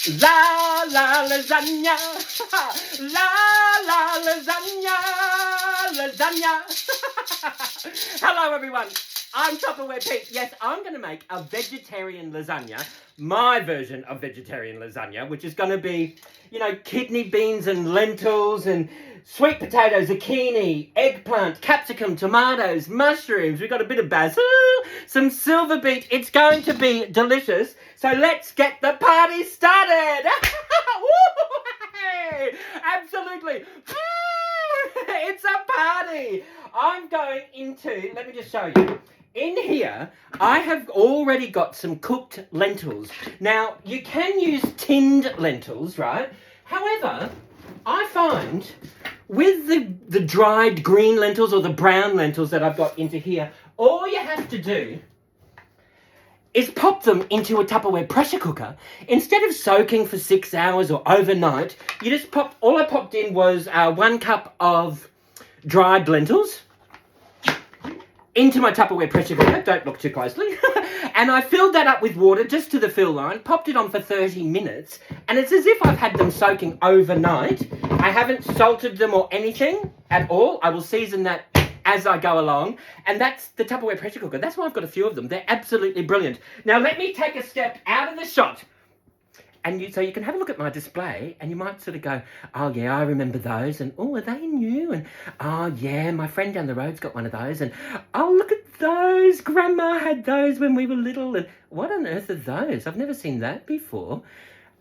La la lasagna, la la lasagna, lasagna. Hello everyone, I'm Tupperware Pete. Yes, I'm going to make a vegetarian lasagna, my version of vegetarian lasagna, which is going to be, you know, kidney beans and lentils and sweet potatoes, zucchini, eggplant, capsicum, tomatoes, mushrooms. We've got a bit of basil, some silver beet. It's going to be delicious. So let's get the party started. Absolutely. It's a party. I'm going into, let me just show you. In here, I have already got some cooked lentils. Now, you can use tinned lentils, right? However, I find with the dried green lentils or the brown lentils that I've got into here, all you have to do is pop them into a Tupperware pressure cooker. Instead of soaking for 6 hours or overnight, you just pop, all I popped in was 1 cup of dried lentils into my Tupperware pressure cooker, don't look too closely, and I filled that up with water just to the fill line, popped it on for 30 minutes, and it's as if I've had them soaking overnight. I haven't salted them or anything at all. I will season that as I go along, and that's the Tupperware pressure cooker. That's why I've got a few of them. They're absolutely brilliant. Now let me take a step out of the shot, and so you can have a look at my display, and you might sort of go, oh yeah, I remember those, and oh, are they new? And oh yeah, my friend down the road's got one of those, and oh, look at those, Grandma had those when we were little, and what on earth are those? I've never seen that before.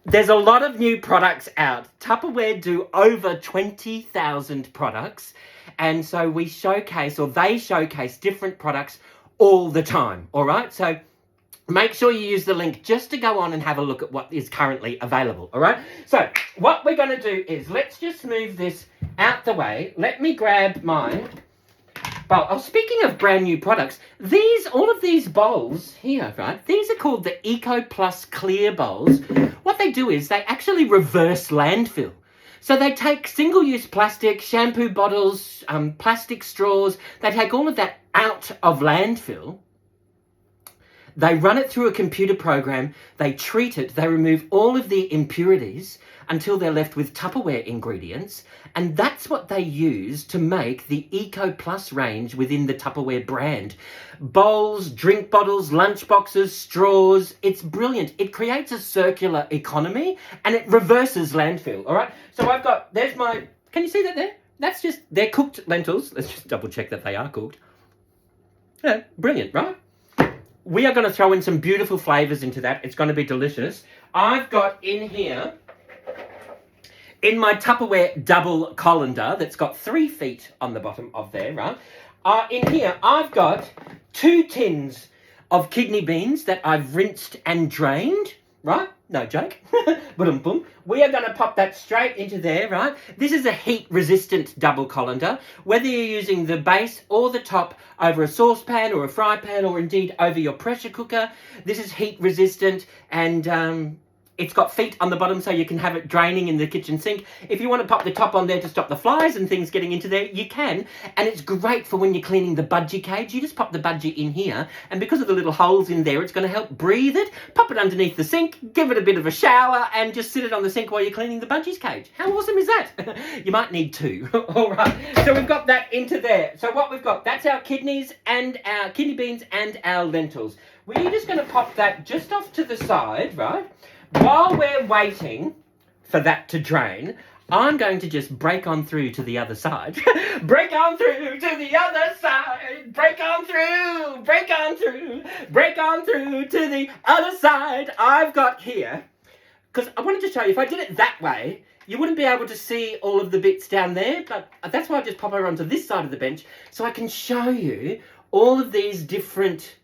There's a lot of new products out. Tupperware do over 20,000 products, and so we showcase, or they showcase, different products all the time, all right? So make sure you use the link just to go on and have a look at what is currently available, all right? So what we're going to do is, let's just move this out the way. Let me grab my bowl. Oh, speaking of brand new products, all of these bowls here, right? These are called the Eco Plus Clear Bowls. What they do is they actually reverse landfill. So they take single-use plastic, shampoo bottles, plastic straws. They take all of that out of landfill. They run it through a computer program. They treat it. They remove all of the impurities until they're left with Tupperware ingredients. And that's what they use to make the Eco Plus range within the Tupperware brand. Bowls, drink bottles, lunch boxes, straws. It's brilliant. It creates a circular economy and it reverses landfill. All right. So I've got, there's my, can you see that there? That's just, they're cooked lentils. Let's just double check that they are cooked. Yeah, brilliant, right? We are going to throw in some beautiful flavours into that. It's going to be delicious. I've got in here, in my Tupperware double colander that's got 3 feet on the bottom of there, right? In here, I've got 2 tins of kidney beans that I've rinsed and drained, right? No joke. Boom, boom. We are going to pop that straight into there, right? This is a heat-resistant double colander. Whether you're using the base or the top over a saucepan or a fry pan or indeed over your pressure cooker, this is heat-resistant and it's got feet on the bottom so you can have it draining in the kitchen sink. If you want to pop the top on there to stop the flies and things getting into there, you can. And it's great for when you're cleaning the budgie cage. You just pop the budgie in here, and because of the little holes in there, it's going to help breathe it. Pop it underneath the sink, give it a bit of a shower, and just sit it on the sink while you're cleaning the budgie's cage. How awesome is that? You might need 2. All right. So we've got that into there. So what we've got, that's our kidney beans and our lentils. We're just going to pop that just off to the side, right? While we're waiting for that to drain, I'm going to just break on through to the other side. Break on through to the other side. Break on through. Break on through. Break on through to the other side. I've got here, because I wanted to show you, if I did it that way, you wouldn't be able to see all of the bits down there, but that's why I just pop over onto this side of the bench, so I can show you all of these different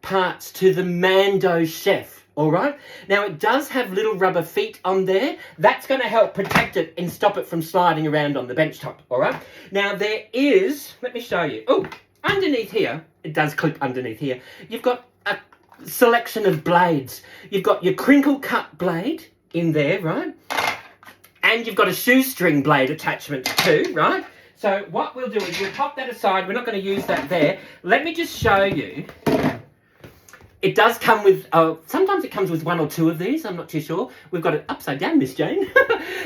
parts to the Mando chef. All right. Now, it does have little rubber feet on there. That's going to help protect it and stop it from sliding around on the bench top. All right. Now, there is, let me show you. Oh, underneath here, it does clip underneath here. You've got a selection of blades. You've got your crinkle cut blade in there, right? And you've got a shoestring blade attachment too, right? So what we'll do is we'll pop that aside. We're not going to use that there. Let me just show you. It does come with, sometimes it comes with 1 or 2 of these. I'm not too sure. We've got it upside down, Miss Jane.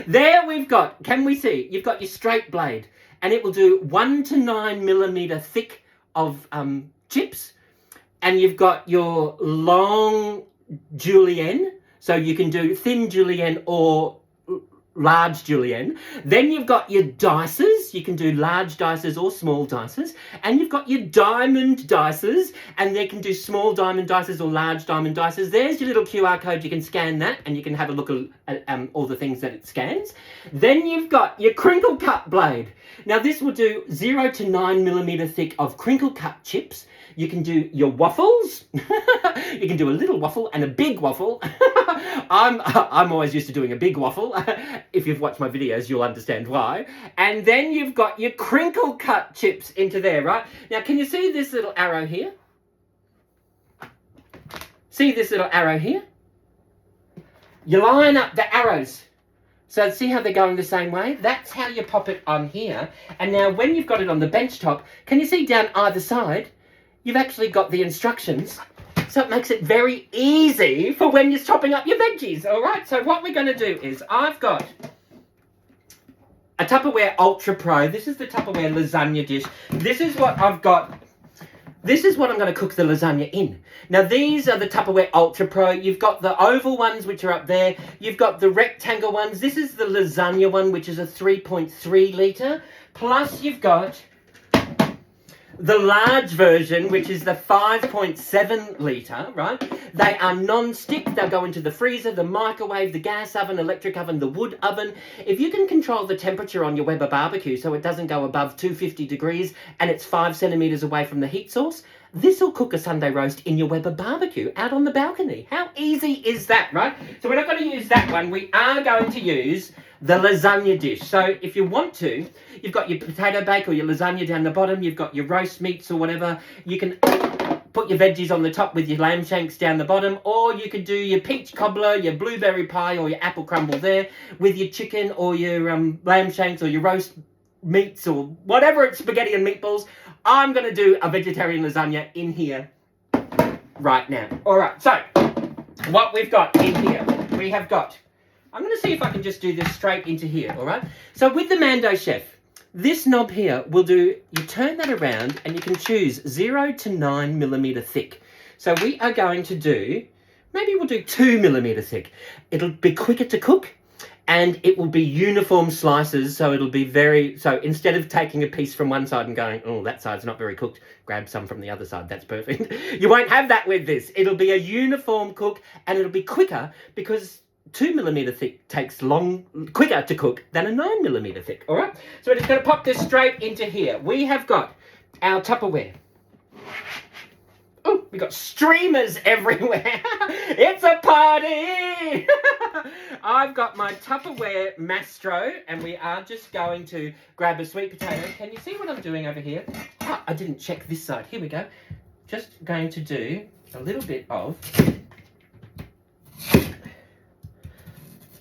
There we've got, can we see? You've got your straight blade, and it will do 1 to 9 millimeter thick of chips. And you've got your long julienne, so you can do thin julienne or large julienne. Then you've got your dices. You can do large dices or small dices. And you've got your diamond dices, and they can do small diamond dices or large diamond dices. There's your little QR code. You can scan that, and you can have a look at all the things that it scans. Then you've got your crinkle cut blade. Now this will do 0 to 9 millimeter thick of crinkle cut chips. You can do your waffles. You can do a little waffle and a big waffle. I'm always used to doing a big waffle. If you've watched my videos, you'll understand why. And then you've got your crinkle cut chips into there, right? Now, can you see this little arrow here? See this little arrow here? You line up the arrows. So see how they're going the same way? That's how you pop it on here. And now when you've got it on the bench top, can you see down either side? You've actually got the instructions, so it makes it very easy for when you're chopping up your veggies, all right? So what we're going to do is I've got a Tupperware Ultra Pro. This is the Tupperware lasagna dish. This is what I've got. This is what I'm going to cook the lasagna in. Now, these are the Tupperware Ultra Pro. You've got the oval ones, which are up there. You've got the rectangle ones. This is the lasagna one, which is a 3.3 litre. Plus, you've got the large version, which is the 5.7 litre, right? They are non-stick. They'll go into the freezer, the microwave, the gas oven, electric oven, the wood oven. If you can control the temperature on your Weber barbecue so it doesn't go above 250 degrees and it's 5 centimetres away from the heat source, this will cook a Sunday roast in your Weber barbecue out on the balcony. How easy is that, right? So we're not going to use that one. We are going to use the lasagna dish. So if you want to, you've got your potato bake or your lasagna down the bottom. You've got your roast meats or whatever. You can put your veggies on the top with your lamb shanks down the bottom, or you could do your peach cobbler, your blueberry pie, or your apple crumble there with your chicken or your lamb shanks or your roast meats or whatever. It's spaghetti and meatballs. I'm going to do a vegetarian lasagna in here right now. All right, so what we've got in here, we have got, I'm going to see if I can just do this straight into here, all right? So with the Mando Chef, this knob here will do, you turn that around and you can choose 0 to 9 millimeter thick. So we are going to do, maybe we'll do 2 millimeter thick. It'll be quicker to cook and it will be uniform slices. So it'll be so instead of taking a piece from one side and going, oh, that side's not very cooked, grab some from the other side, that's perfect. You won't have that with this. It'll be a uniform cook and it'll be quicker because 2 millimeter thick takes quicker to cook than a 9 millimeter thick, all right? So we're just going to pop this straight into here. We have got our Tupperware. Oh, we got streamers everywhere. It's a party. I've got my Tupperware Mastro, and we are just going to grab a sweet potato. Can you see what I'm doing over here? Oh, I didn't check this side. Here we go. Just going to do a little bit of...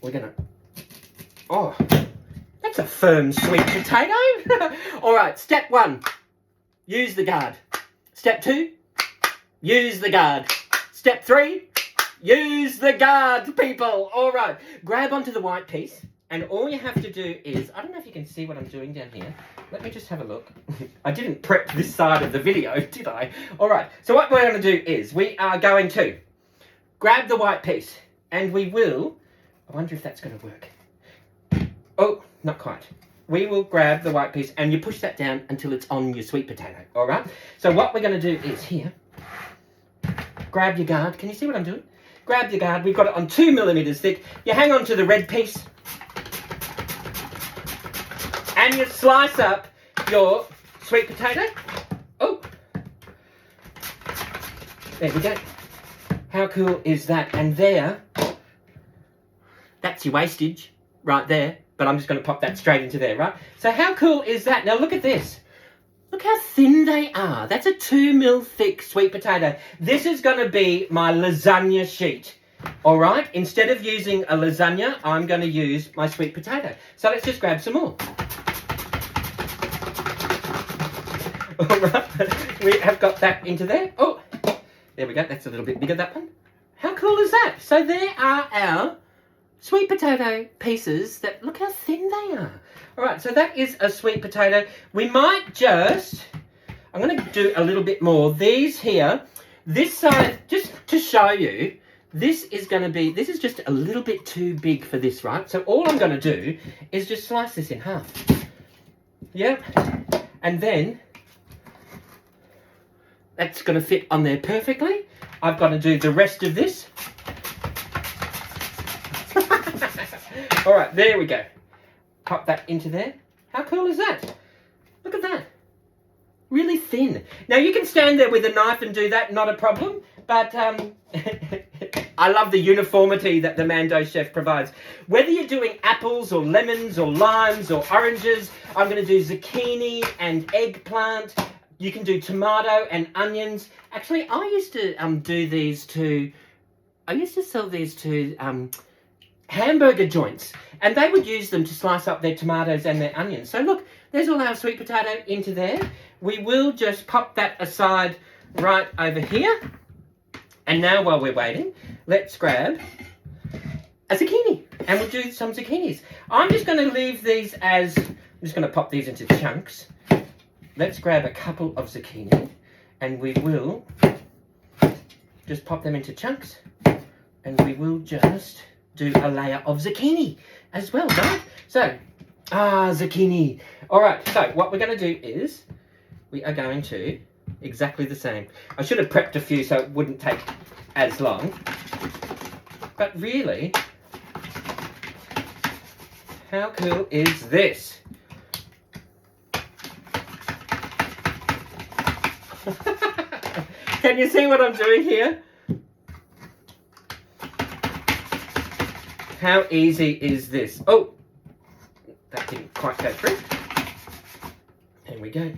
We're going to... Oh, that's a firm sweet potato. All right, step 1, use the guard. Step 2, use the guard. Step 3, use the guard, people. All right, grab onto the white piece, and all you have to do is, I don't know if you can see what I'm doing down here. Let me just have a look. I didn't prep this side of the video, did I? All right, so what we're going to do is we are going to grab the white piece, and we will, I wonder if that's going to work. Oh, not quite. We will grab the white piece, and you push that down until it's on your sweet potato, all right? So what we're going to do is here, grab your guard. Can you see what I'm doing? Grab your guard. We've got it on 2 millimeters thick. You hang on to the red piece, and you slice up your sweet potato. Oh, there we go. How cool is that? And there, that's your wastage right there. But I'm just going to pop that straight into there, right? So how cool is that? Now look at this. Look how thin they are. That's a 2 mil thick sweet potato. This is going to be my lasagna sheet. All right? Instead of using a lasagna, I'm going to use my sweet potato. So let's just grab some more. All right. We have got that into there. Oh, There we go. That's a little bit bigger, that one. How cool is that? So there are our sweet potato pieces that, look how thin they are. All right, so that is a sweet potato. We might just, I'm going to do a little bit more. These here, this side, just to show you, this is just a little bit too big for this, right? So all I'm going to do is just slice this in half. Yep. And then that's going to fit on there perfectly. I've got to do the rest of this. All right, there we go. Pop that into there. How cool is that? Look at that. Really thin. Now, you can stand there with a knife and do that, not a problem. But I love the uniformity that the Mando chef provides. Whether you're doing apples or lemons or limes or oranges, I'm going to do zucchini and eggplant. You can do tomato and onions. Actually, I used to do these to... I used to sell these to hamburger joints. And they would use them to slice up their tomatoes and their onions. So look, there's all our sweet potato into there. We will just pop that aside right over here. And now while we're waiting, let's grab a zucchini. And we'll do some zucchinis. I'm just going to leave these as... I'm just going to pop these into chunks. Let's grab a couple of zucchini. And we will just pop them into chunks. And we will just do a layer of zucchini as well, right? So, zucchini. All right, so what we're going to do is we are going to exactly the same. I should have prepped a few so it wouldn't take as long. But really, how cool is this? Can you see what I'm doing here? How easy is this? Oh, that didn't quite go through. There we go.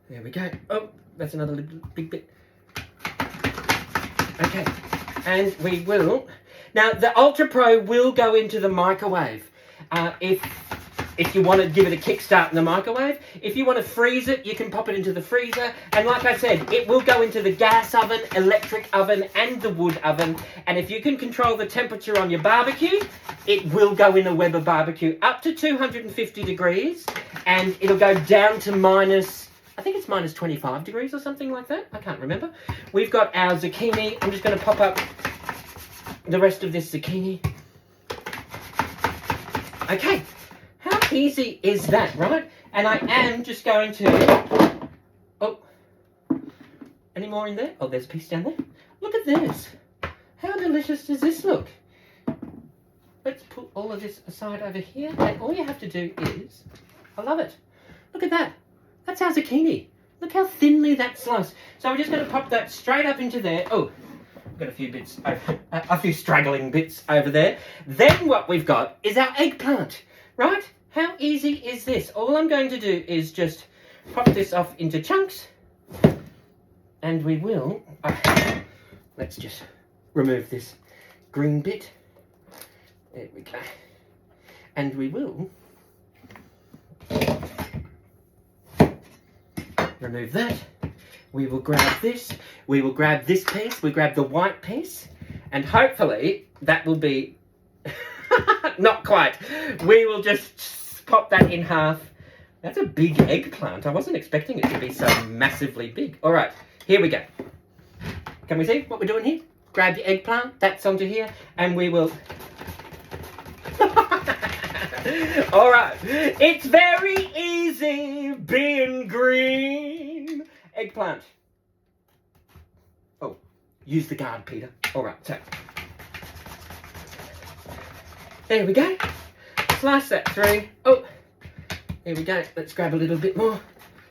There we go. Oh, that's another little big bit. Okay, and we will... Now, the Ultra Pro will go into the microwave if you want to give it a kickstart in the microwave. If you want to freeze it, you can pop it into the freezer. And like I said, it will go into the gas oven, electric oven, and the wood oven. And if you can control the temperature on your barbecue, it will go in a Weber barbecue up to 250 degrees. And it'll go down to minus, I think it's minus 25 degrees or something like that. I can't remember. We've got our zucchini. I'm just going to pop up the rest of this zucchini. Okay. How easy is that, right? And I am just going to... Oh, any more in there? Oh, there's a piece down there. Look at this. How delicious does this look? Let's put all of this aside over here. And all you have to do is... I love it. Look at that. That's our zucchini. Look how thinly that's sliced. So we're just going to pop that straight up into there. Oh, I've got a few bits, a few straggling bits over there. Then what we've got is our eggplant, right? How easy is this? All I'm going to do is just pop this off into chunks. And we will... let's just remove this green bit. There we go. And we will... remove that. We will grab this. We will grab this piece. We grab the white piece. And hopefully that will be... not quite. We will just pop that in half. That's a big eggplant. I wasn't expecting it to be so massively big. All right, here we go. Can we see what we're doing here? Grab the eggplant. That's onto here. And we will... All right. It's very easy being green. Eggplant. Oh, use the guard, Peter. All right, so... there we go. Slice that through. Oh, there we go. Let's grab a little bit more.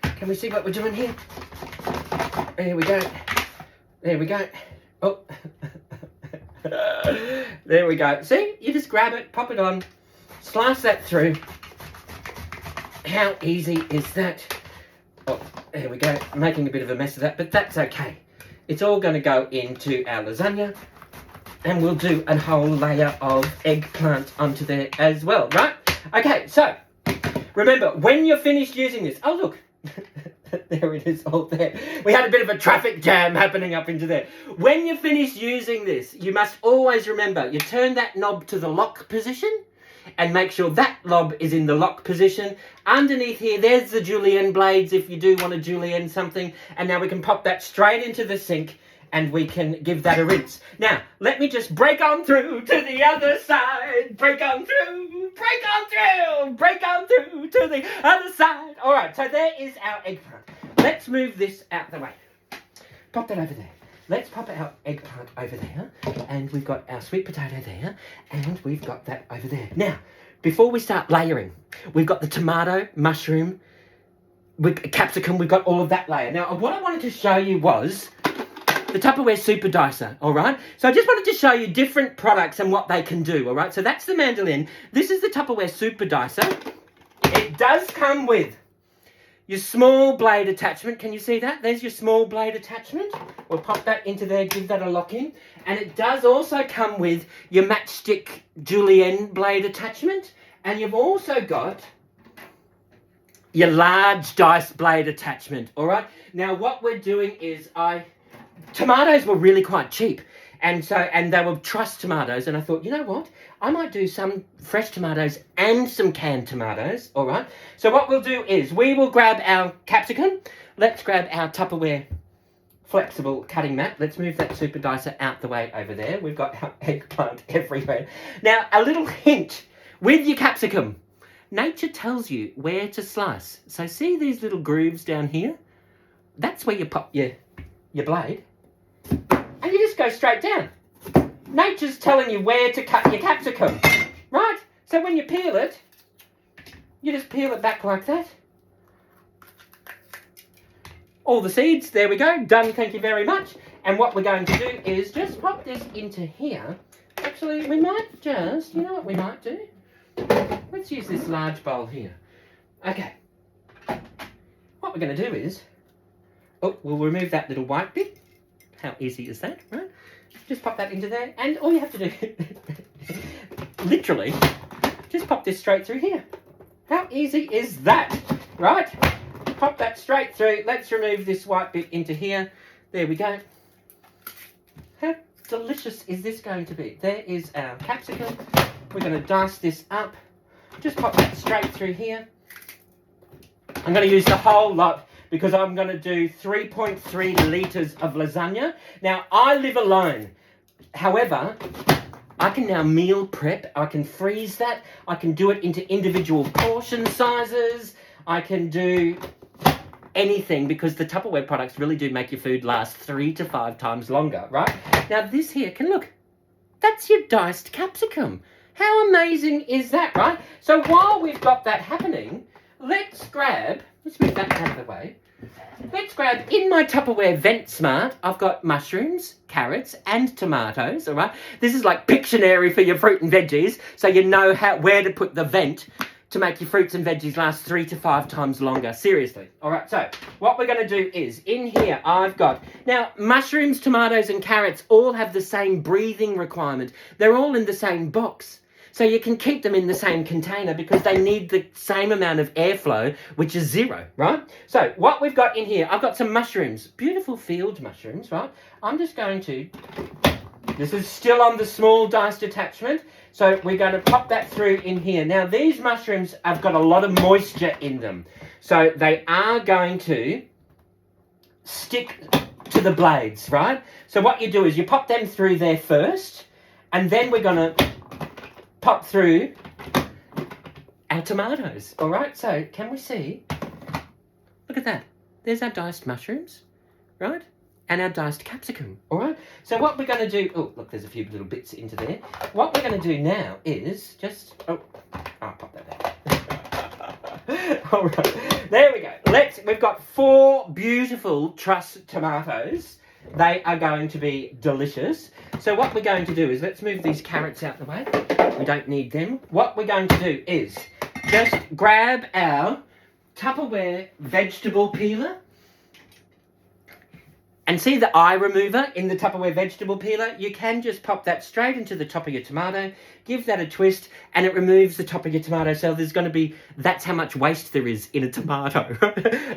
Can we see what we're doing here? There we go. There we go. Oh. There we go. See? You just grab it, pop it on, slice that through. How easy is that? Oh, there we go. I'm making a bit of a mess of that, but that's okay. It's all going to go into our lasagna. And we'll do a whole layer of eggplant onto there as well, right? Okay, so remember, when you're finished using this... oh, look. There it is, all there. We had a bit of a traffic jam happening up into there. When you finish using this, you must always remember, you turn that knob to the lock position and make sure that knob is in the lock position. Underneath here, there's the julienne blades if you do want to julienne something. And now we can pop that straight into the sink and we can give that a rinse. Now, let me just break on through to the other side. Break on through, break on through, break on through to the other side. All right, so there is our eggplant. Let's move this out the way. Pop that over there. Let's pop our eggplant over there. And we've got our sweet potato there. And we've got that over there. Now, before we start layering, we've got the tomato, mushroom, capsicum. We've got all of that layer. Now, what I wanted to show you was the Tupperware Super Dicer, all right? So I just wanted to show you different products and what they can do, all right? So that's the mandolin. This is the Tupperware Super Dicer. It does come with your small blade attachment. Can you see that? There's your small blade attachment. We'll pop that into there, give that a lock in. And it does also come with your matchstick julienne blade attachment. And you've also got your large dice blade attachment, all right? Now what we're doing is tomatoes were really quite cheap, and they were truss tomatoes, and I thought, you know what, I might do some fresh tomatoes and some canned tomatoes, all right? So what we'll do is we will grab our capsicum. Let's grab our Tupperware flexible cutting mat. Let's move that Super Dicer out the way over there. We've got our eggplant everywhere. Now, a little hint with your capsicum. Nature tells you where to slice. So see these little grooves down here? That's where you pop your blade, and you just go straight down. Nature's telling you where to cut your capsicum, right? So when you peel it, you just peel it back like that. All the seeds, there we go, done, thank you very much. And what we're going to do is just pop this into here. Actually, we might just, you know what we might do? Let's use this large bowl here. Okay. What we're going to do is, we'll remove that little white bit. How easy is that, right? Just pop that into there, and all you have to do, literally, just pop this straight through here. How easy is that, right? Pop that straight through. Let's remove this white bit into here. There we go. How delicious is this going to be? There is our capsicum. We're going to dice this up. Just pop that straight through here. I'm going to use the whole lot, because I'm going to do 3.3 litres of lasagna. Now, I live alone. However, I can now meal prep. I can freeze that. I can do it into individual portion sizes. I can do anything, because the Tupperware products really do make your food last 3 to 5 times longer, right? Now, this here, look, that's your diced capsicum. How amazing is that, right? So while we've got that happening, let's move that out of the way. Let's grab, in my Tupperware Vent Smart, I've got mushrooms, carrots, and tomatoes, all right? This is like Pictionary for your fruit and veggies, so you know where to put the vent to make your fruits and veggies last 3 to 5 times longer. Seriously. All right, so what we're going to do is, in here, I've got, now, mushrooms, tomatoes, and carrots all have the same breathing requirement. They're all in the same box. So you can keep them in the same container, because they need the same amount of airflow, which is 0, right? So what we've got in here, I've got some mushrooms, beautiful field mushrooms, right? I'm just going to, this is still on the small diced attachment, so we're going to pop that through in here. Now, these mushrooms have got a lot of moisture in them, so they are going to stick to the blades, right? So what you do is you pop them through there first, and then we're going to pop through our tomatoes. All right, so can we see? Look at that. There's our diced mushrooms, right? And our diced capsicum, all right? So what we're going to do, oh, look, there's a few little bits into there. What we're going to do now is just, I'll pop that there. All right, there we go. We've got 4 beautiful truss tomatoes. They are going to be delicious. So what we're going to do is, let's move these carrots out the way. We don't need them. What we're going to do is just grab our Tupperware vegetable peeler. And see the eye remover in the Tupperware vegetable peeler? You can just pop that straight into the top of your tomato, give that a twist, and it removes the top of your tomato. So there's going to be, that's how much waste there is in a tomato.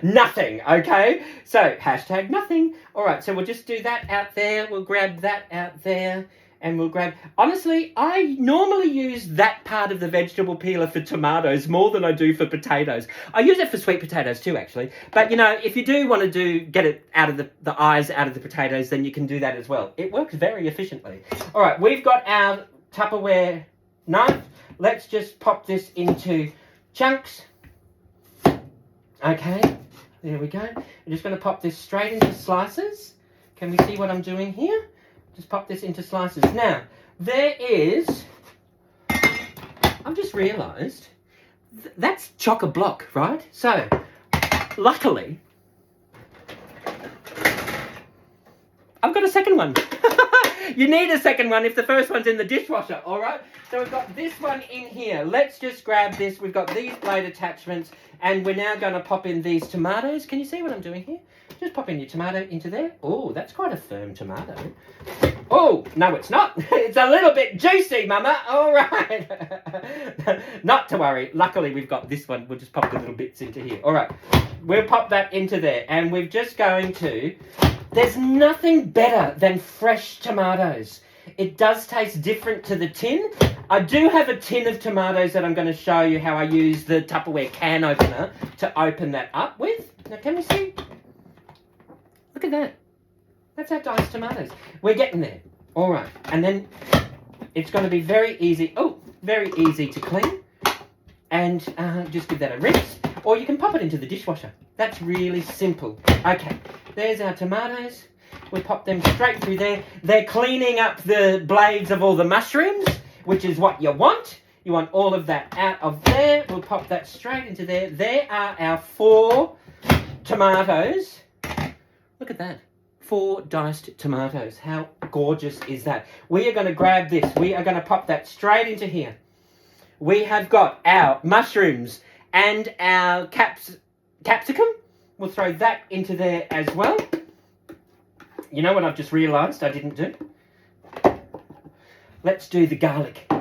Nothing, okay? So, hashtag nothing. All right, so we'll just do that out there. We'll grab that out there. And we'll grab... Honestly, I normally use that part of the vegetable peeler for tomatoes more than I do for potatoes. I use it for sweet potatoes too, actually. But, you know, if you do want to get it out of the eyes out of the potatoes, then you can do that as well. It works very efficiently. All right, we've got our Tupperware knife. Let's just pop this into chunks. Okay, there we go. I'm just going to pop this straight into slices. Can we see what I'm doing here? Just pop this into slices. Now, there is... I've just realised that's chock-a-block, right? So, luckily, I've got a second one. You need a second one if the first one's in the dishwasher, all right? So we've got this one in here. Let's just grab this. We've got these blade attachments, and we're now going to pop in these tomatoes. Can you see what I'm doing here? Just pop in your tomato into there. Oh, that's quite a firm tomato. Oh, no, it's not. It's a little bit juicy, Mama. All right. Not to worry. Luckily, we've got this one. We'll just pop the little bits into here. All right. We'll pop that into there. And we're just going to... There's nothing better than fresh tomatoes. It does taste different to the tin. I do have a tin of tomatoes that I'm going to show you how I use the Tupperware can opener to open that up with. Now, can we see? Look at that. That's our diced tomatoes. We're getting there. All right. And then it's going to be very easy. Oh, very easy to clean. And just give that a rinse. Or you can pop it into the dishwasher. That's really simple. Okay. There's our tomatoes. We pop them straight through there. They're cleaning up the blades of all the mushrooms, which is what you want. You want all of that out of there. We'll pop that straight into there. There are our 4 tomatoes. Look at that. 4 diced tomatoes. How gorgeous is that? We are going to grab this. We are going to pop that straight into here. We have got our mushrooms and our capsicum. We'll throw that into there as well. You know what I've just realised I didn't do? Let's do the garlic.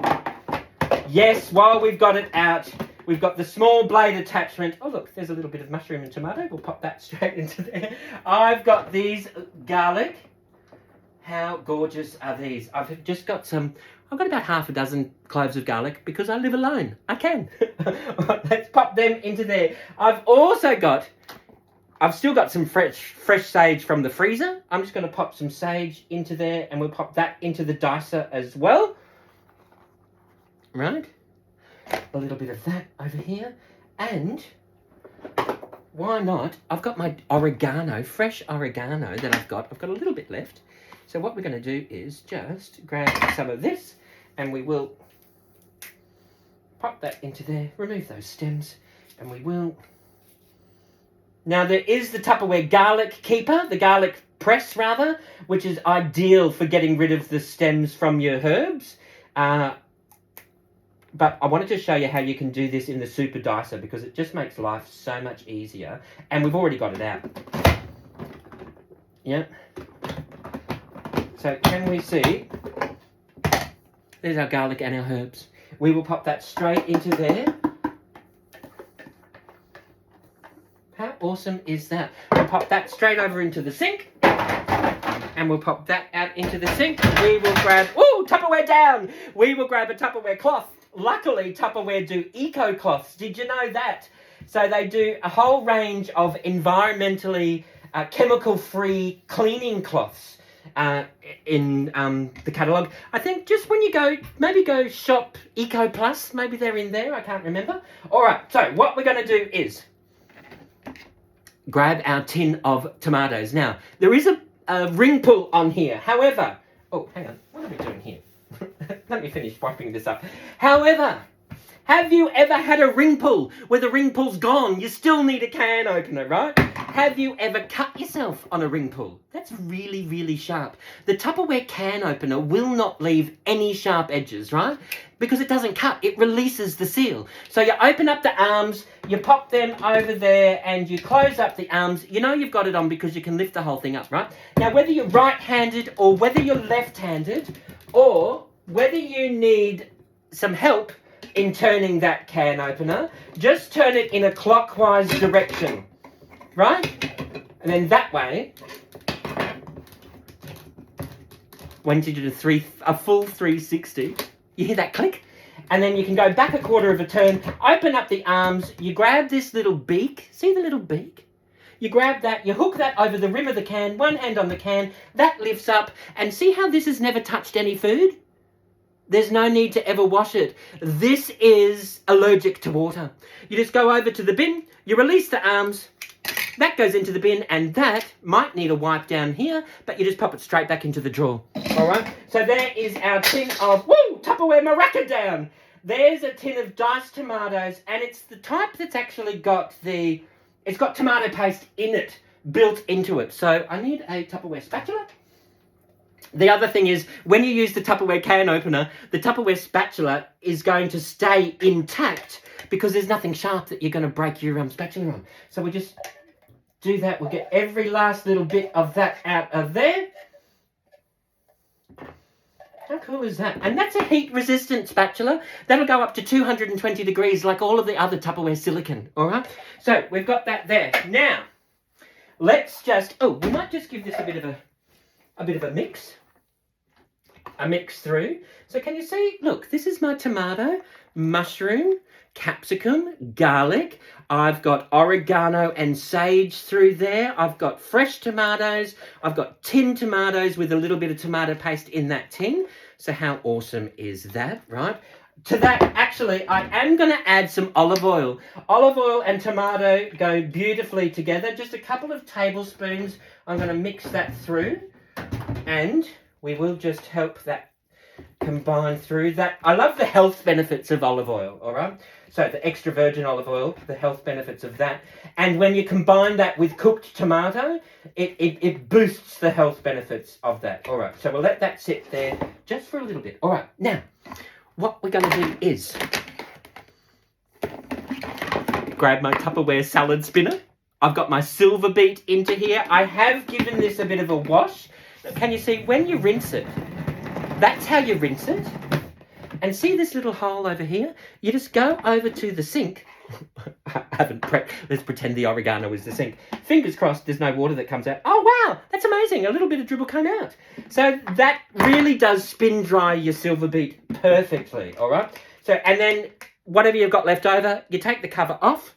Yes, while we've got it out, we've got the small blade attachment. Oh, look, there's a little bit of mushroom and tomato. We'll pop that straight into there. I've got these garlic. How gorgeous are these? I've just got some... I've got about half a dozen cloves of garlic because I live alone. I can. Let's pop them into there. I've still got some fresh sage from the freezer. I'm just going to pop some sage into there and we'll pop that into the dicer as well. Right. A little bit of that over here. And why not? I've got my oregano, fresh oregano that I've got. I've got a little bit left. So what we're going to do is just grab some of this and we will pop that into there, remove those stems, and we will... Now, there is the Tupperware garlic keeper, the garlic press, rather, which is ideal for getting rid of the stems from your herbs. But I wanted to show you how you can do this in the super dicer because it just makes life so much easier. And we've already got it out. Yep. So, can we see? There's our garlic and our herbs. We will pop that straight into there. How awesome is that? We'll pop that straight over into the sink. And we'll pop that out into the sink. We will grab... Ooh, Tupperware down! We will grab a Tupperware cloth. Luckily, Tupperware do eco cloths. Did you know that? So they do a whole range of environmentally chemical-free cleaning cloths in the catalogue. I think just when you go, maybe go shop Eco Plus. Maybe they're in there. I can't remember. All right, so what we're going to do is grab our tin of tomatoes. Now, there is a ring pull on here. However, oh, hang on. What are we doing here? Let me finish wiping this up. However, have you ever had a ring pull where the ring pull's gone? You still need a can opener, right? have you ever cut yourself on a ring pull? That's really, really sharp. The Tupperware can opener will not leave any sharp edges, right? Because it doesn't cut, it releases the seal. So you open up the arms, you pop them over there, and you close up the arms. You know you've got it on because you can lift the whole thing up, right? Now, whether you're right-handed or whether you're left-handed, or whether you need some help in turning that can opener, just turn it in a clockwise direction, right? And then that way, when you do a full 360, you hear that click? And then you can go back a quarter of a turn, open up the arms, you grab this little beak, see the little beak? You grab that, you hook that over the rim of the can, one hand on the can, that lifts up, and see how this has never touched any food? There's no need to ever wash it. This is allergic to water. You just go over to the bin, you release the arms, that goes into the bin, and that might need a wipe down here, but you just pop it straight back into the drawer. All right? So there is our tin of, Tupperware Maraca down. There's a tin of diced tomatoes, and it's the type that's actually got it's got tomato paste in it, built into it. So I need a Tupperware spatula. The other thing is, when you use the Tupperware can opener, the Tupperware spatula is going to stay intact because there's nothing sharp that you're going to break your spatula on. So we just do that. We'll get every last little bit of that out of there. How cool is that? And that's a heat-resistant spatula. That'll go up to 220 degrees like all of the other Tupperware silicone, all right? So we've got that there. Now, let's just, we might just give this a bit of a mix. A mix through. So can you see? Look, this is my tomato, mushroom, capsicum, garlic. I've got oregano and sage through there. I've got fresh tomatoes. I've got tin tomatoes with a little bit of tomato paste in that tin. So how awesome is that, right? To that, actually, I am going to add some olive oil. Olive oil and tomato go beautifully together. Just a couple of tablespoons. I'm going to mix that through. And we will just help that combine through that. I love the health benefits of olive oil, all right? So the extra virgin olive oil, the health benefits of that. And when you combine that with cooked tomato, it boosts the health benefits of that. All right, so we'll let that sit there just for a little bit. All right, now, what we're going to do is grab my Tupperware salad spinner. I've got my silver beet into here. I have given this a bit of a wash. Can you see, when you rinse it, that's how you rinse it. And see this little hole over here? You just go over to the sink. I haven't prepped. Let's pretend the oregano is the sink. Fingers crossed there's no water that comes out. Oh, wow, that's amazing. A little bit of dribble came out. So that really does spin dry your silver beet perfectly, all right? So, and then whatever you've got left over, you take the cover off.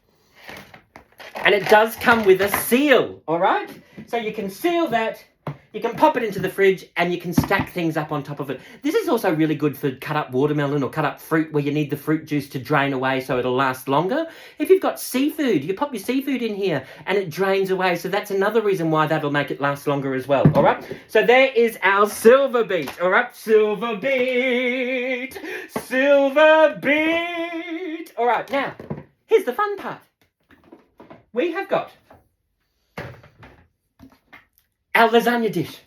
And it does come with a seal, all right? So you can seal that. You can pop it into the fridge and you can stack things up on top of it. This is also really good for cut up watermelon or cut up fruit where you need the fruit juice to drain away so it'll last longer. If you've got seafood, you pop your seafood in here and it drains away. So that's another reason why that'll make it last longer as well. All right. So there is our silver beet. All right. Silver beet. Silver beet. All right. Now, here's the fun part. We have got our lasagna dish.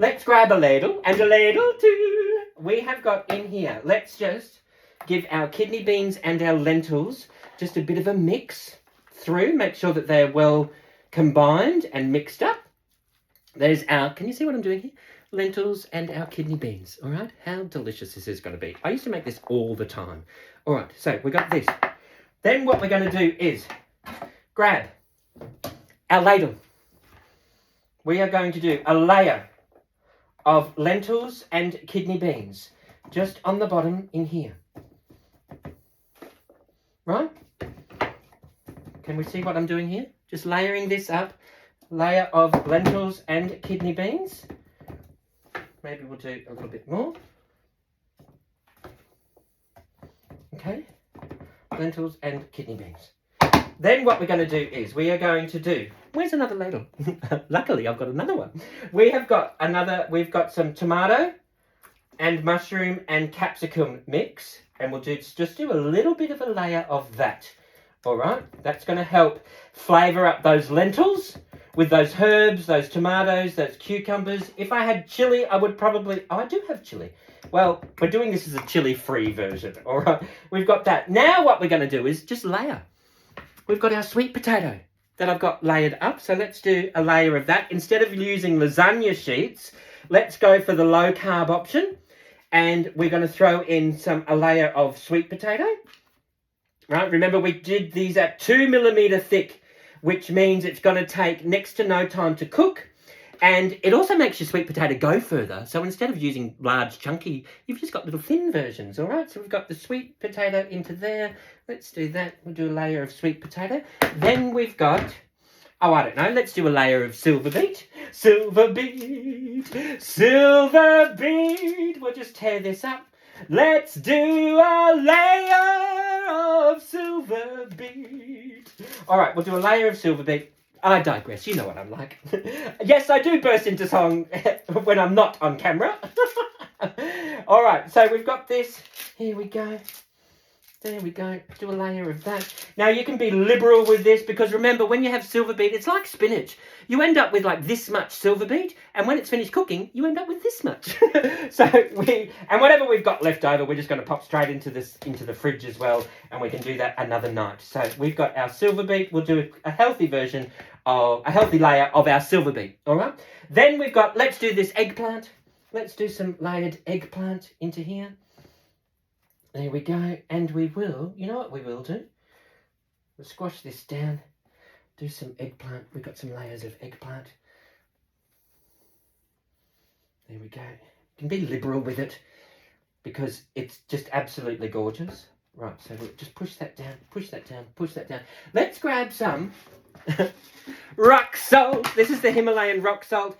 Let's grab a ladle and a ladle too. We have got in here, let's just give our kidney beans and our lentils just a bit of a mix through. Make sure that they're well combined and mixed up. There's our, can you see what I'm doing here? Lentils and our kidney beans, all right? How delicious this is going to be. I used to make this all the time. All right, so we got this. Then what we're going to do is grab our ladle. We are going to do a layer of lentils and kidney beans just on the bottom in here. Right? Can we see what I'm doing here? Just layering this up. Layer of lentils and kidney beans. Maybe we'll do a little bit more. Okay. Lentils and kidney beans. Then what we're going to do is we are going to do... Where's another ladle? Luckily, I've got another one. We've got some tomato and mushroom and capsicum mix. And we'll just do a little bit of a layer of that All right, that's going to help flavour up those lentils with those herbs, those tomatoes, those cucumbers. If I had chilli, I would probably... Oh, I do have chilli. Well, we're doing this as a chilli-free version, all right? We've got that. Now what we're going to do is just layer. We've got our sweet potato that I've got layered up, so let's do a layer of that. Instead of using lasagna sheets, let's go for the low-carb option, and we're going to throw in a layer of sweet potato. Right, remember we did these at 2 millimetre thick, which means it's going to take next to no time to cook. And it also makes your sweet potato go further. So instead of using large chunky, you've just got little thin versions, all right? So we've got the sweet potato into there. Let's do that. We'll do a layer of sweet potato. Then we've got, oh, I don't know, let's do a layer of silver beet. Silver beet, silver beet. We'll just tear this up. Let's do a layer of silver beet. All right, we'll do a layer of silver beet. I digress. You know what I'm like. Yes, I do burst into song when I'm not on camera. All right, so we've got this. Here we go. There we go. Do a layer of that. Now, you can be liberal with this because remember, when you have silver beet, it's like spinach. You end up with like this much silver beet, and when it's finished cooking, you end up with this much. And whatever we've got left over, we're just going to pop straight into the fridge as well, and we can do that another night. So we've got our silver beet. We'll do a healthy version of a healthy layer of our silver beet. All right. Then we've got. Let's do this eggplant. Let's do some layered eggplant into here. There we go, and we will, you know what we will do? We'll squash this down, do some eggplant. We've got some layers of eggplant. There we go. You can be liberal with it because it's just absolutely gorgeous. Right, so we'll just push that down, push that down, push that down. Let's grab some rock salt. This is the Himalayan rock salt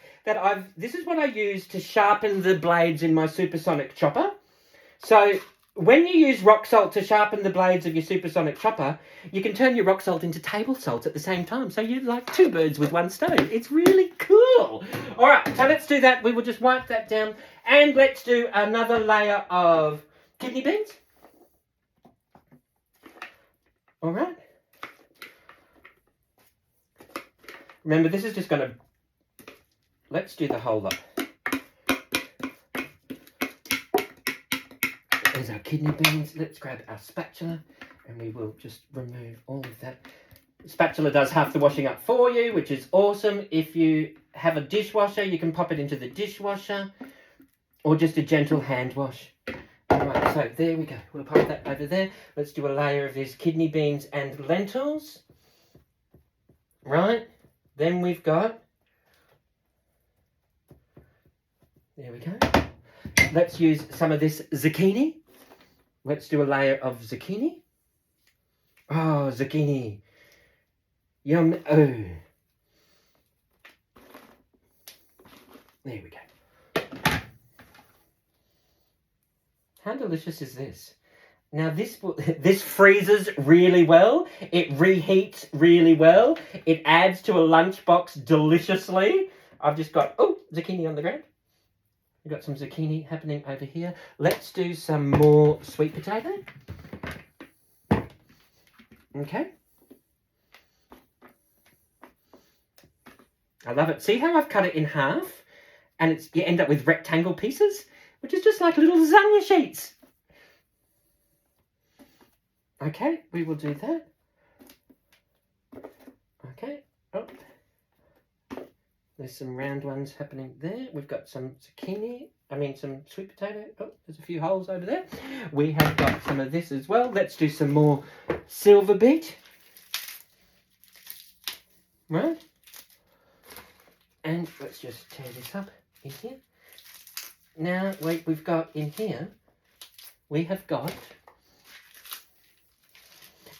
this is what I use to sharpen the blades in my supersonic chopper. So when you use rock salt to sharpen the blades of your supersonic chopper, you can turn your rock salt into table salt at the same time. So you're like two birds with one stone. It's really cool. All right, so let's do that. We will just wipe that down. And let's do another layer of kidney beans. All right. Remember, this is just going to... Let's do the whole lot. There's our kidney beans. Let's grab our spatula and we will just remove all of that. The spatula does half the washing up for you, which is awesome. If you have a dishwasher, you can pop it into the dishwasher or just a gentle hand wash. All right, so there we go. We'll pop that over there. Let's do a layer of these kidney beans and lentils. Right, then we've got... There we go. Let's use some of this zucchini. Let's do a layer of zucchini. Oh, zucchini. Yum. Oh. There we go. How delicious is this? Now this freezes really well. It reheats really well. It adds to a lunchbox deliciously. I've just got, zucchini on the ground. We've got some zucchini happening over here. Let's do some more sweet potato. Okay. I love it. See how I've cut it in half? And you end up with rectangle pieces, which is just like little lasagna sheets. Okay, we will do that. Okay. Oh. There's some round ones happening there. We've got some some sweet potato. Oh, there's a few holes over there. We have got some of this as well. Let's do some more silver beet. Right. And let's just tear this up in here. Now, we've got in here, we have got...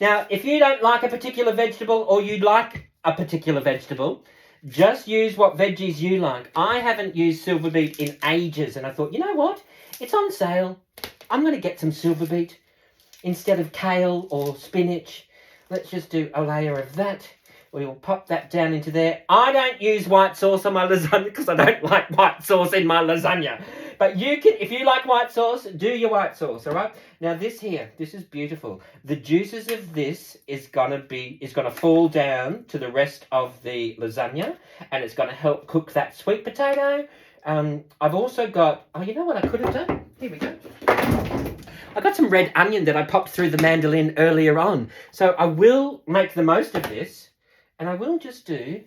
Now, if you don't like a particular vegetable or you like a particular vegetable, just use what veggies you like. I haven't used silver beet in ages, and I thought, you know what? It's on sale. I'm going to get some silver beet instead of kale or spinach. Let's just do a layer of that. We will pop that down into there. I don't use white sauce on my lasagna because I don't like white sauce in my lasagna. But you can, if you like white sauce, do your white sauce, all right? Now this here, this is beautiful. The juices of this is gonna fall down to the rest of the lasagna, and it's gonna help cook that sweet potato. I've also got, oh, you know what I could have done? Here we go. I got some red onion that I popped through the mandolin earlier on. So I will make the most of this, and I will just do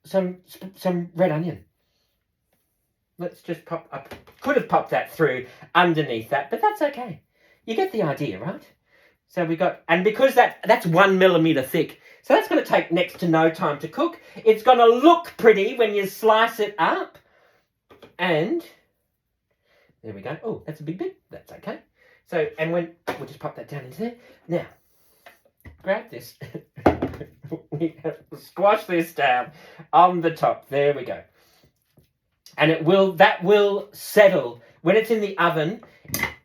some red onion. Let's just pop up. Could have popped that through underneath that, but that's okay. You get the idea, right? So we got, and because that's 1 millimeter thick, so that's going to take next to no time to cook. It's going to look pretty when you slice it up, and there we go. Oh, that's a big bit. That's okay. So, and we'll just pop that down into there. Now, grab this. Squash this down on the top. There we go. And that will settle. When it's in the oven,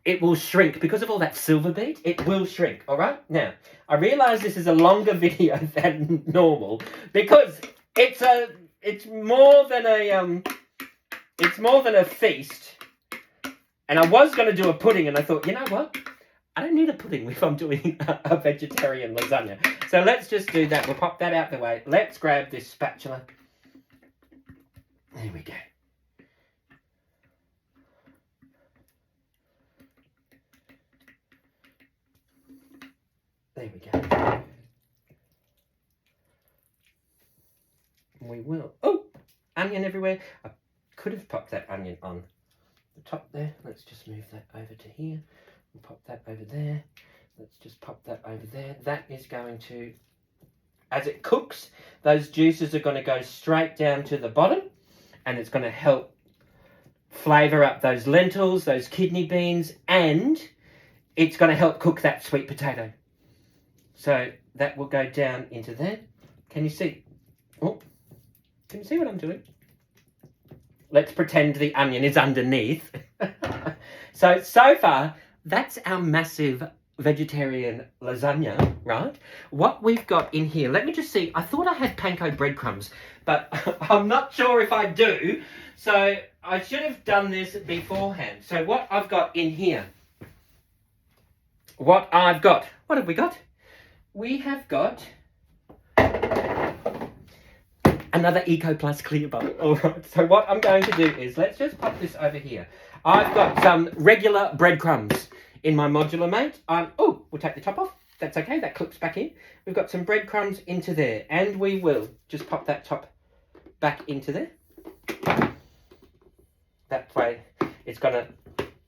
it will shrink. Because of all that silver bead, it will shrink. All right? Now, I realise this is a longer video than normal because it's more than a feast. And I was going to do a pudding, and I thought, you know what? I don't need a pudding if I'm doing a vegetarian lasagna. So let's just do that. We'll pop that out the way. Let's grab this spatula. There we go. There we go. We will. Oh, onion everywhere. I could have popped that onion on the top there. Let's just move that over to here. We'll pop that over there. Let's just pop that over there. That is going to, as it cooks, those juices are going to go straight down to the bottom, and it's going to help flavour up those lentils, those kidney beans, and it's going to help cook that sweet potato. So that will go down into there. Can you see? Oh, can you see what I'm doing? Let's pretend the onion is underneath. So far, that's our massive vegetarian lasagna, right? What we've got in here, let me just see. I thought I had panko breadcrumbs, but I'm not sure if I do. So I should have done this beforehand. So what I've got in here, what have we got? We have got another Eco Plus clear bowl. All right, so what I'm going to do is, let's just pop this over here. I've got some regular breadcrumbs in my modular mate. Oh, we'll take the top off. That's okay, that clips back in. We've got some breadcrumbs into there, and we will just pop that top back into there. That way it's going to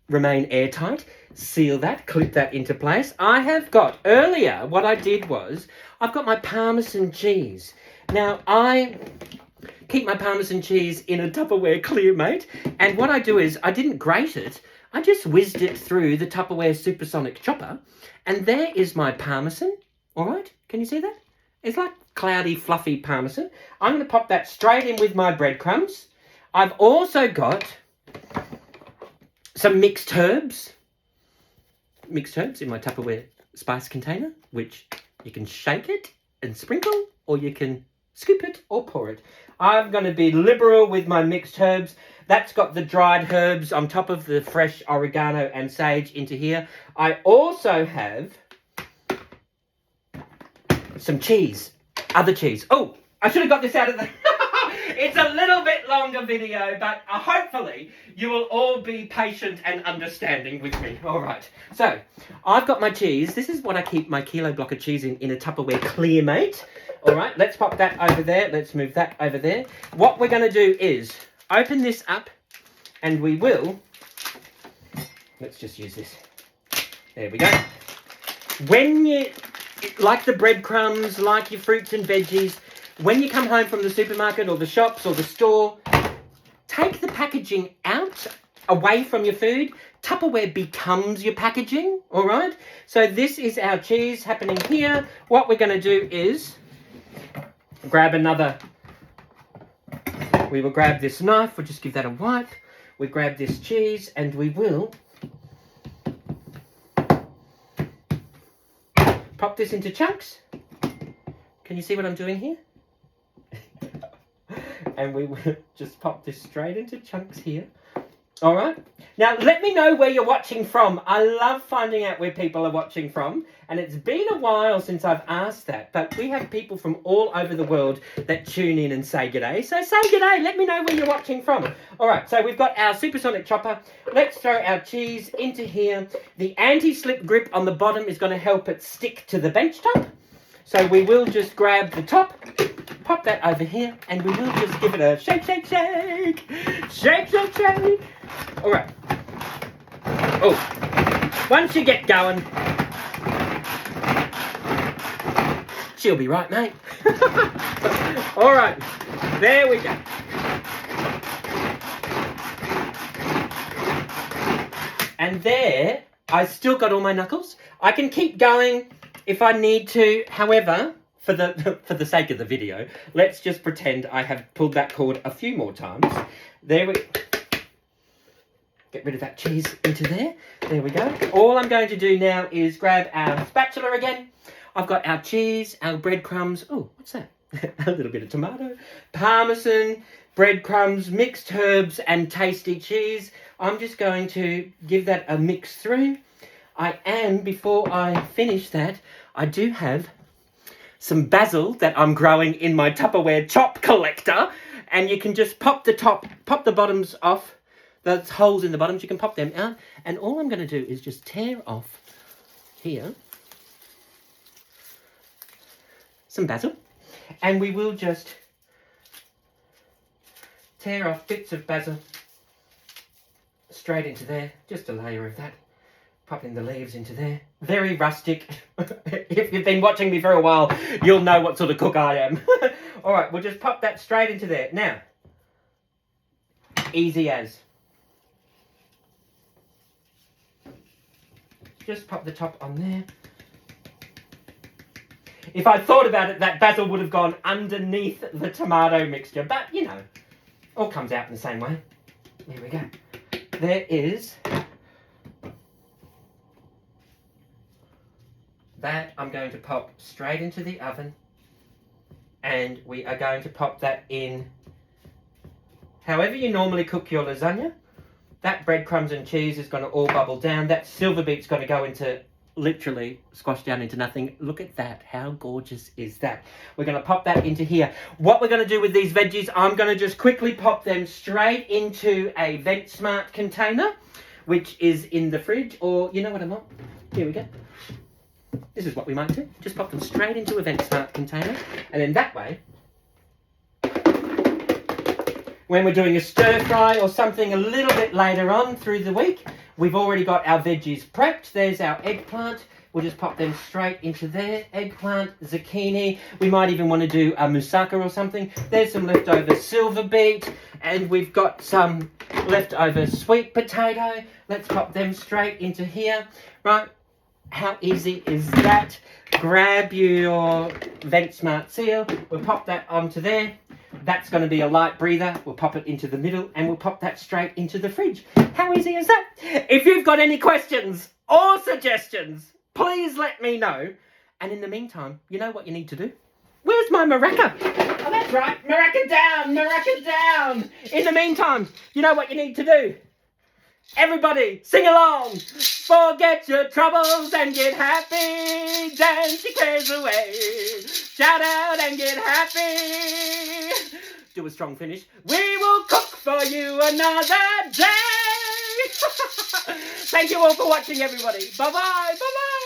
remain airtight. Seal that, clip that into place. I have got, earlier, what I did was, I've got my Parmesan cheese. Now, I keep my Parmesan cheese in a Tupperware clear mate, and what I do is, I didn't grate it, I just whizzed it through the Tupperware supersonic chopper, and there is my Parmesan, all right? Can you see that? It's like cloudy, fluffy Parmesan. I'm going to pop that straight in with my breadcrumbs. I've also got some mixed herbs in my Tupperware spice container, which you can shake it and sprinkle, or you can scoop it or pour it. I'm going to be liberal with my mixed herbs. That's got the dried herbs on top of the fresh oregano and sage into here. I also have some cheese, other cheese. Oh, I should have got this out of the... It's a little bit longer video, but hopefully you will all be patient and understanding with me. All right. So I've got my cheese. This is what I keep my kilo block of cheese in a Tupperware clear mate. All right. Let's pop that over there. Let's move that over there. What we're going to do is open this up, and we will... Let's just use this. There we go. When you... Like the breadcrumbs, like your fruits and veggies... When you come home from the supermarket or the shops or the store, take the packaging out, away from your food. Tupperware becomes your packaging, all right? So this is our cheese happening here. What we're going to do is grab another... We will grab this knife. We'll just give that a wipe. We grab this cheese and we will pop this into chunks. Can you see what I'm doing here? And we will just pop this straight into chunks here. All right. Now, let me know where you're watching from. I love finding out where people are watching from. And it's been a while since I've asked that. But we have people from all over the world that tune in and say g'day. So say g'day. Let me know where you're watching from. All right. So we've got our supersonic chopper. Let's throw our cheese into here. The anti-slip grip on the bottom is going to help it stick to the bench top. So we will just grab the top, pop that over here, and we will just give it a shake, shake, shake. Shake, shake, shake. All right. Oh, once you get going, she'll be right, mate. All right, there we go. And there, I still got all my knuckles. I can keep going if I need to. However, for the sake of the video, let's just pretend I have pulled that cord a few more times. There we get rid of that cheese into there. There we go. All I'm going to do now is grab our spatula again. I've got our cheese, our breadcrumbs. Oh, what's that? A little bit of tomato, parmesan, breadcrumbs, mixed herbs, and tasty cheese. I'm just going to give that a mix through. Before I finish that, I do have some basil that I'm growing in my Tupperware chop collector. And you can just pop the bottoms off. Those holes in the bottoms, you can pop them out. And all I'm going to do is just tear off here some basil. And we will just tear off bits of basil straight into there. Just a layer of that. Popping the leaves into there. Very rustic. If you've been watching me for a while, you'll know what sort of cook I am. All right, we'll just pop that straight into there. Now, easy as. Just pop the top on there. If I thought about it, that basil would have gone underneath the tomato mixture. But, you know, all comes out in the same way. There we go. There is that. I'm going to pop straight into the oven. And we are going to pop that in however you normally cook your lasagna. That breadcrumbs and cheese is going to all bubble down. That silver beet's going to go into, literally, squash down into nothing. Look at that. How gorgeous is that? We're going to pop that into here. What we're going to do with these veggies, I'm going to just quickly pop them straight into a VentSmart container, which is in the fridge. Or, you know what I want? Here we go. This is what we might do. Just pop them straight into a VentSmart container. And then that way, when we're doing a stir fry or something a little bit later on through the week, we've already got our veggies prepped. There's our eggplant. We'll just pop them straight into there. Eggplant, zucchini. We might even want to do a moussaka or something. There's some leftover silver beet. And we've got some leftover sweet potato. Let's pop them straight into here. Right. How easy is that? Grab your VentSmart seal. We'll pop that onto there. That's going to be a light breather. We'll pop it into the middle and we'll pop that straight into the fridge. How easy is that? If you've got any questions or suggestions, please let me know. And in the meantime, you know what you need to do? Where's my maraca? Oh, that's right. Maraca down, maraca down. In the meantime, you know what you need to do? Everybody, sing along. Forget your troubles and get happy. Dance your cares away. Shout out and get happy. Do a strong finish. We will cook for you another day. Thank you all for watching, everybody. Bye-bye. Bye-bye.